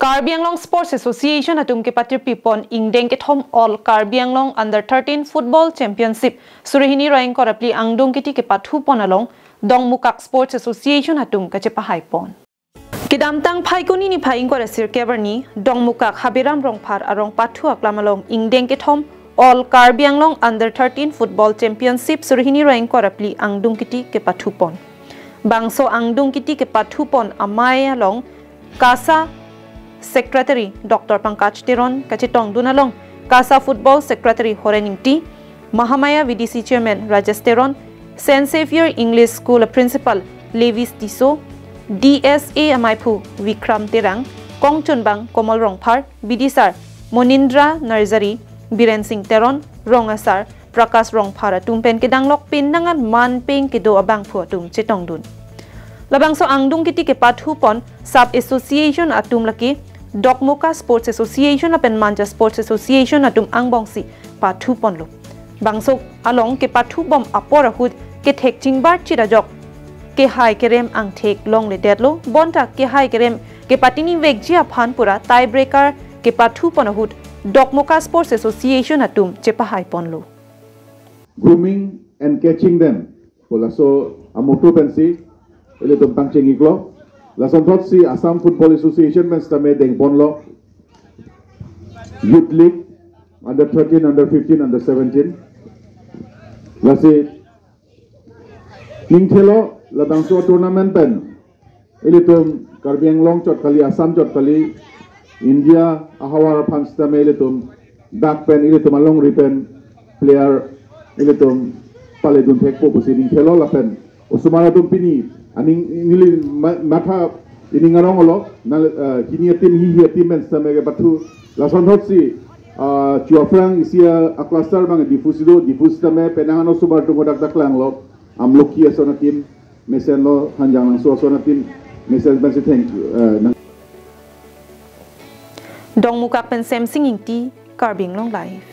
Karbi Anglong Sports Association atum Kepathu pipon Ingdeng kethom all Karbi Anglong Under-13 Football Championship surihini roing korapli Angdung keti Kepathu ponalong Dongmukak Sports Association atum kachepahay pon. Kidamtang phaikuni ni phaing korasir keberni Dongmukak habiram rongphar arong pathu aklamalong Ingdeng kethom all Karbi Anglong Under-13 Football Championship surihini roing korapli Angdung keti Kepathu pon. Bangso Angdung keti Kepathu pon amaya long Kasa Secretary Dr. Pankaj Tiron Kachitong Dunalong, Kasa Football Secretary Horening T, Mahamaya VDC Chairman Rajesh Tiron, Saint Xavier English School Principal Levis Tiso, DSA Amaipu Vikram Tirang, Kong Chunbang Komal Rongphar, Bidisar Monindra Nursery, Biren Singh Teron, Rongasar, Prakas Rongphar Tumpen Kedanglok Pindangan Man Ping Kedo Abang Puatum Chitong Dun. Labangso Angdung kiti Kepathu pon Sub Association atum laki Dokmuka Sports Association apen Manja Sports Association atum Angbongsi Pathu pon lo. Bangso along Kepathu bom aporahud ke thek chingbar chirajok ke hai kerem ang thek long le detlo bonta ke hai kerem ke patini vekjia phanpura tiebreaker Kepathu ponahud Dokmuka Sports Association atum chepahai pon lo. Grooming and catching them. So amotu pensi Ele tumpang cengiklo, lasan tot si Assam Football Association menstame deng bonlo, Youth League, Under-13, Under-15, Under-17. Lasi ningthelo labang so tournament pen. Ele tum Karbi Anglong chot kali Assam chot kali India ahawar panstame ele tum dak pen ele tum along ripen player ele tum pale dun thekpo busi ningthelo lapen usumara tum pini aning nili matha ini ngarong olo kini tim hi tim men samege Kepathu lason hotsi chuafrang isia aklasar bang difusida me penangano subar tu godak daklang lo amloki asona tim mesen lo hanjang lang so asona tim mesen bensi thank you Dongmukak pen Sam Singing T Karbi Anglong live.